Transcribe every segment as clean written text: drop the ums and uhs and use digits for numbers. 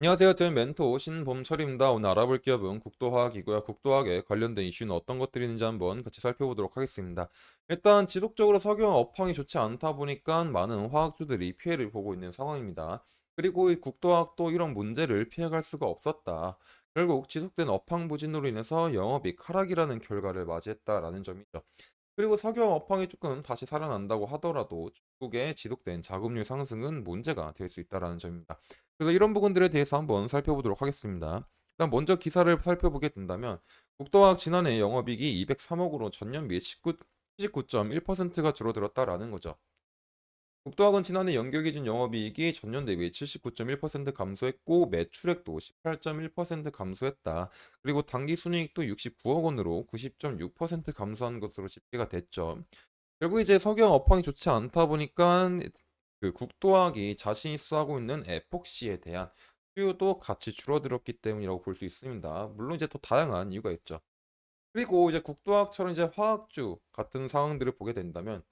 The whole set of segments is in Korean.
안녕하세요. 저는 멘토 신봄철입니다. 오늘 알아볼 기업은 국도화학이고요. 국도화학에 관련된 이슈는 어떤 것들이 있는지 한번 같이 살펴보도록 하겠습니다. 일단 지속적으로 석유화 업황이 좋지 않다 보니까 많은 화학주들이 피해를 보고 있는 상황입니다. 그리고 이 국도화학도 이런 문제를 피해갈 수가 없었다. 결국 지속된 업황 부진으로 인해서 영업이익 하락이라는 결과를 맞이했다라는 점이죠. 그리고 석유화 업황이 조금 다시 살아난다고 하더라도 중국의 지속된 자금률 상승은 문제가 될 수 있다는 점입니다. 그래서 이런 부분들에 대해서 한번 살펴보도록 하겠습니다. 일단 먼저 기사를 살펴보게 된다면 국도화학 지난해 영업이익이 203억으로 전년 비해 79.1%가 줄어들었다라는 거죠. 국도학은 지난해 연결 기준 영업이익이 전년 대비 79.1% 감소했고 매출액도 18.1% 감소했다. 그리고 당기 순이익도 69억 원으로 90.6% 감소한 것으로 집계가 됐죠. 결국 이제 석유화 업황이 좋지 않다 보니까 그 국도학이 자신이 수하고 있는 에폭시에 대한 수요도 같이 줄어들었기 때문이라고 볼 수 있습니다. 물론 이제 더 다양한 이유가 있죠. 그리고 이제 국도학처럼 이제 화학주 같은 상황들을 보게 된다면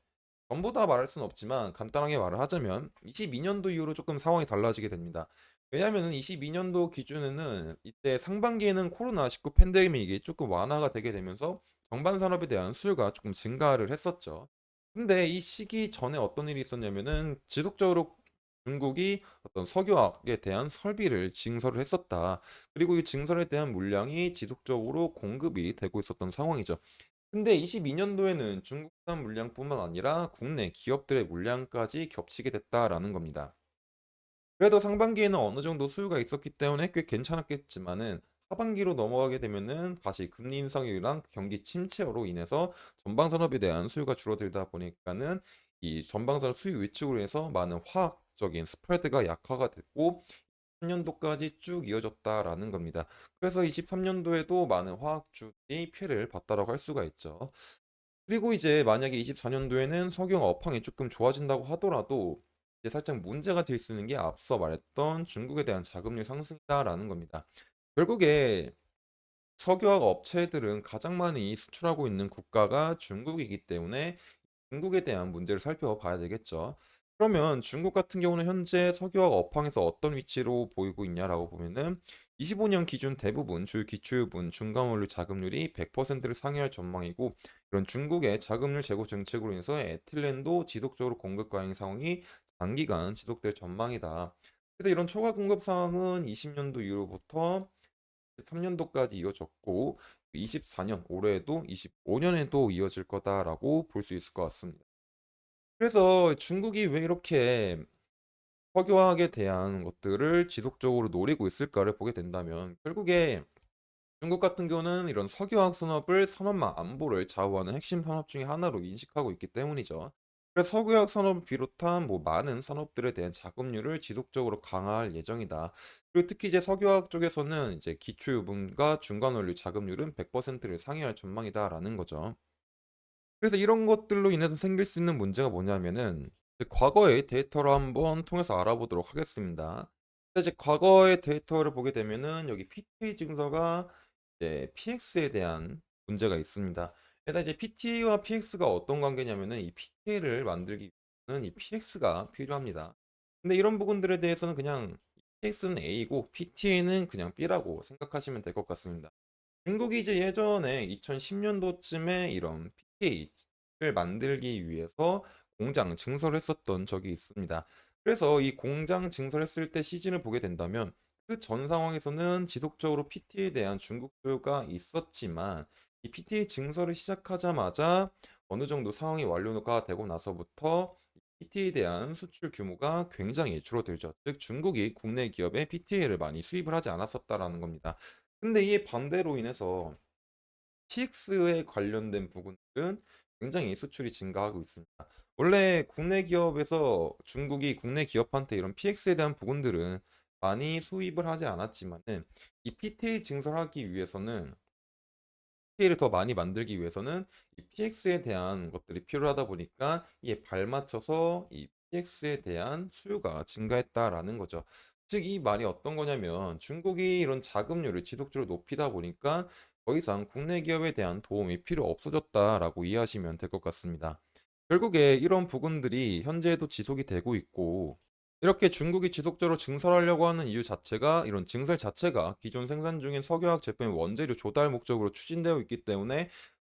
전부 다 말할 수는 없지만 간단하게 말을 하자면 22년도 이후로 조금 상황이 달라지게 됩니다. 왜냐하면 22년도 기준에는 이때 상반기에는 코로나19 팬데믹이 조금 완화가 되게 되면서 정반 산업에 대한 수요가 조금 증가를 했었죠. 근데 이 시기 전에 어떤 일이 있었냐면은 지속적으로 중국이 어떤 석유화학에 대한 설비를 증설을 했었다. 그리고 이 증설에 대한 물량이 지속적으로 공급이 되고 있었던 상황이죠. 근데 22년도에는 중국산 물량뿐만 아니라 국내 기업들의 물량까지 겹치게 됐다라는 겁니다. 그래도 상반기에는 어느 정도 수요가 있었기 때문에 꽤 괜찮았겠지만은 하반기로 넘어가게 되면은 다시 금리 인상이랑 경기 침체로 인해서 전방 산업에 대한 수요가 줄어들다 보니까는 이 전방 산업 수요 위축으로 해서 많은 화학적인 스프레드가 약화가 됐고 3년도까지 쭉 이어졌다라는 겁니다. 그래서 23년도에도 많은 화학주들이 피해를 봤다라고 할 수가 있죠. 그리고 이제 만약에 24년도에는 석유화 업황이 조금 좋아진다고 하더라도 이제 살짝 문제가 될 수 있는 게 앞서 말했던 중국에 대한 자금률 상승이다라는 겁니다. 결국에 석유화학 업체들은 가장 많이 수출하고 있는 국가가 중국이기 때문에 중국에 대한 문제를 살펴봐야 되겠죠. 그러면 중국 같은 경우는 현재 석유화학 업황에서 어떤 위치로 보이고 있냐라고 보면은 25년 기준 대부분 주요 기초유분 중간원료 자급률이 100%를 상회할 전망이고 이런 중국의 자급률 제고 정책으로 인해서 에틸렌도 지속적으로 공급 과잉 상황이 장기간 지속될 전망이다. 그래서 이런 초과 공급 상황은 20년도 이후로부터 3년도까지 이어졌고 24년 올해에도 25년에도 이어질 거다라고 볼 수 있을 것 같습니다. 그래서 중국이 왜 이렇게 석유화학에 대한 것들을 지속적으로 노리고 있을까를 보게 된다면 결국에 중국 같은 경우는 이런 석유화학 산업을 산업망 안보를 좌우하는 핵심 산업 중에 하나로 인식하고 있기 때문이죠. 그래서 석유화학 산업을 비롯한 뭐 많은 산업들에 대한 자금률을 지속적으로 강화할 예정이다. 그리고 특히 이제 석유화학 쪽에서는 이제 기초유분과 중간원료 자금률은 100%를 상회할 전망이다라는 거죠. 그래서 이런 것들로 인해서 생길 수 있는 문제가 뭐냐면은 이제 과거의 데이터를 한번 통해서 알아보도록 하겠습니다. 이제 과거의 데이터를 보게 되면은 여기 PTA 증서가 이제 PX에 대한 문제가 있습니다. 일단 이제 PTA와 PX가 어떤 관계냐면은 이 PTA를 만들기 위해서는 이 PX가 필요합니다. 근데 이런 부분들에 대해서는 그냥 PX는 A고 PTA는 그냥 B라고 생각하시면 될 것 같습니다. 중국이 이제 예전에 2010년도쯤에 이런 PTA를 만들기 위해서 공장 증설을 했었던 적이 있습니다. 그래서 이 공장 증설했을 때 시즌을 보게 된다면 그 전 상황에서는 지속적으로 PTA에 대한 중국 수요가 있었지만 이 PTA 증설을 시작하자마자 어느 정도 상황이 완료가 되고 나서부터 PTA에 대한 수출 규모가 굉장히 줄어들죠. 즉 중국이 국내 기업에 PTA를 많이 수입을 하지 않았었다라는 겁니다. 근데 이에 반대로 인해서 PX에 관련된 부분들은 굉장히 수출이 증가하고 있습니다. 원래 국내 기업에서 중국이 국내 기업한테 이런 PX에 대한 부분들은 많이 수입을 하지 않았지만은 이 PTA 증설하기 위해서는 PTA를 더 많이 만들기 위해서는 이 PX에 대한 것들이 필요하다 보니까 이에 발맞춰서 이 PX에 대한 수요가 증가했다라는 거죠. 즉, 이 말이 어떤 거냐면 중국이 이런 자금률을 지속적으로 높이다 보니까 더 이상 국내 기업에 대한 도움이 필요 없어졌다라고 이해하시면 될 것 같습니다. 결국에 이런 부분들이 현재도 지속이 되고 있고 이렇게 중국이 지속적으로 증설하려고 하는 이유 자체가 이런 증설 자체가 기존 생산 중인 석유화학 제품의 원재료 조달 목적으로 추진되어 있기 때문에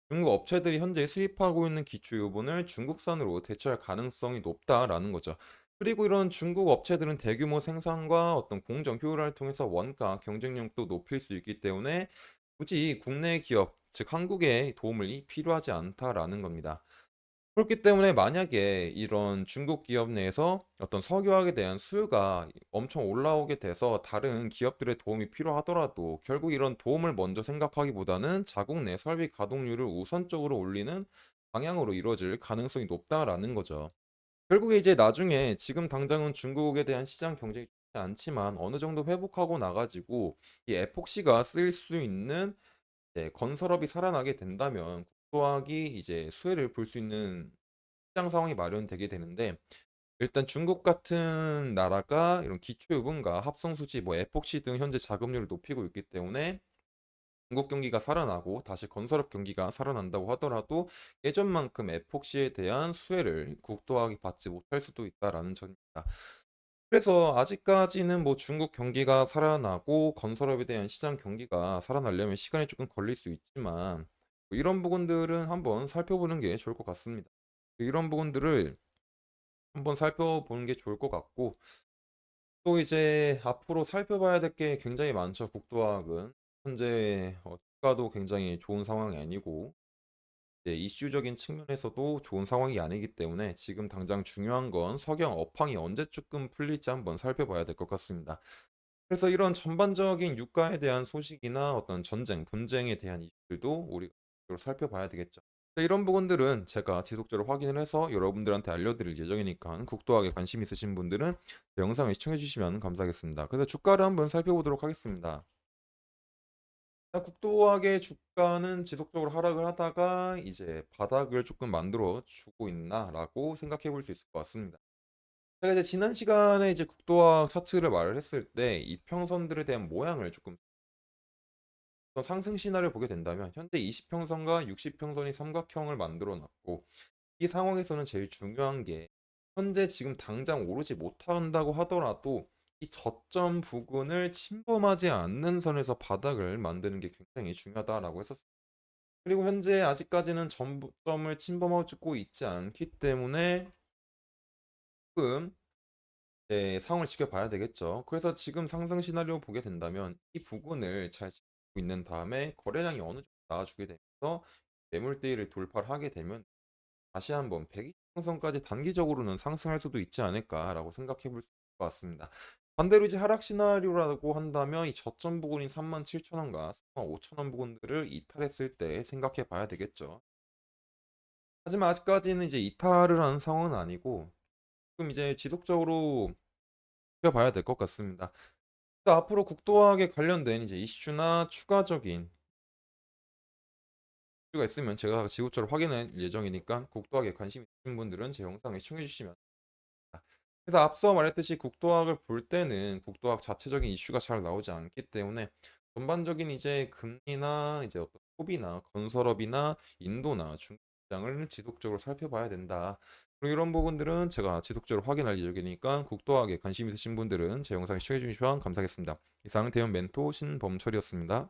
중국 업체들이 현재 수입하고 있는 기초 유분을 중국산으로 대체할 가능성이 높다라는 거죠. 그리고 이런 중국 업체들은 대규모 생산과 어떤 공정 효율화를 통해서 원가 경쟁력도 높일 수 있기 때문에 굳이 국내 기업, 즉 한국의 도움이 필요하지 않다라는 겁니다. 그렇기 때문에 만약에 이런 중국 기업 내에서 어떤 석유화학에 대한 수요가 엄청 올라오게 돼서 다른 기업들의 도움이 필요하더라도 결국 이런 도움을 먼저 생각하기보다는 자국 내 설비 가동률을 우선적으로 올리는 방향으로 이루어질 가능성이 높다라는 거죠. 결국에 이제 나중에 지금 당장은 중국에 대한 시장 경쟁이 좋지 않지만 어느 정도 회복하고 나가지고 이 에폭시가 쓰일 수 있는 건설업이 살아나게 된다면 국도학이 이제 수혜를 볼 수 있는 시장 상황이 마련되게 되는데 일단 중국 같은 나라가 이런 기초유분과 합성수지, 뭐 에폭시 등 현재 자금률을 높이고 있기 때문에 중국 경기가 살아나고 다시 건설업 경기가 살아난다고 하더라도 예전만큼 에폭시에 대한 수혜를 국도학이 받지 못할 수도 있다라는 점입니다. 그래서 아직까지는 뭐 중국 경기가 살아나고 건설업에 대한 시장 경기가 살아나려면 시간이 조금 걸릴 수 있지만 뭐 이런 부분들은 한번 살펴보는 게 좋을 것 같습니다. 이런 부분들을 한번 살펴보는 게 좋을 것 같고 또 이제 앞으로 살펴봐야 될 게 굉장히 많죠. 국도학은 현재 주가도 굉장히 좋은 상황이 아니고 이제 이슈적인 측면에서도 좋은 상황이 아니기 때문에 지금 당장 중요한 건 석영 업황이 언제 조금 풀릴지 한번 살펴봐야 될 것 같습니다. 그래서 이런 전반적인 유가에 대한 소식이나 어떤 전쟁, 분쟁에 대한 이슈들도 우리가 살펴봐야 되겠죠. 네, 이런 부분들은 제가 지속적으로 확인을 해서 여러분들한테 알려드릴 예정이니까 국도학에 관심 있으신 분들은 제 영상을 시청해 주시면 감사하겠습니다. 그래서 주가를 한번 살펴보도록 하겠습니다. 국도학의 주가는 지속적으로 하락을 하다가 이제 바닥을 조금 만들어 주고 있나라고 생각해 볼 수 있을 것 같습니다. 제가 이제 지난 시간에 이제 국도학 차트를 말을 했을 때 이평선들에 대한 모양을 조금 상승 시나리오를 보게 된다면 현재 20평선과 60평선이 삼각형을 만들어 놨고 이 상황에서는 제일 중요한 게 현재 지금 당장 오르지 못한다고 하더라도 이 저점 부근을 침범하지 않는 선에서 바닥을 만드는 게 굉장히 중요하다라고 했었어요. 그리고 현재 아직까지는 점을 침범하고 있지 않기 때문에 조금 상황을 지켜봐야 되겠죠. 그래서 지금 상승 시나리오 보게 된다면 이 부분을 잘 지키고 있는 다음에 거래량이 어느 정도 나와주게 되면서 매물대를 돌파를 하게 되면 다시 한번 120평선까지 단기적으로는 상승할 수도 있지 않을까라고 생각해 볼 수 있을 것 같습니다. 반대로 이제 하락 시나리오라고 한다면 이 저점 부근인 37,000원과 35,000원 부근들을 이탈했을 때 생각해 봐야 되겠죠. 하지만 아직까지는 이제 이탈을 하는 상황은 아니고 지금 이제 지속적으로 지켜봐야 될 것 같습니다. 또 앞으로 국도학에 관련된 이제 이슈나 추가적인 이슈가 있으면 제가 지속적으로 확인할 예정이니까 국도학에 관심 있으신 분들은 제 영상을 시청해 주시면 그래서 앞서 말했듯이 국도학을 볼 때는 국도학 자체적인 이슈가 잘 나오지 않기 때문에 전반적인 이제 금리나 이제 어떤 소비나 건설업이나 인도나 중국 시장을 지속적으로 살펴봐야 된다. 그리고 이런 부분들은 제가 지속적으로 확인할 예정이니까 국도학에 관심 있으신 분들은 제 영상 시청해 주시면 감사하겠습니다. 이상 대형 멘토 신범철이었습니다.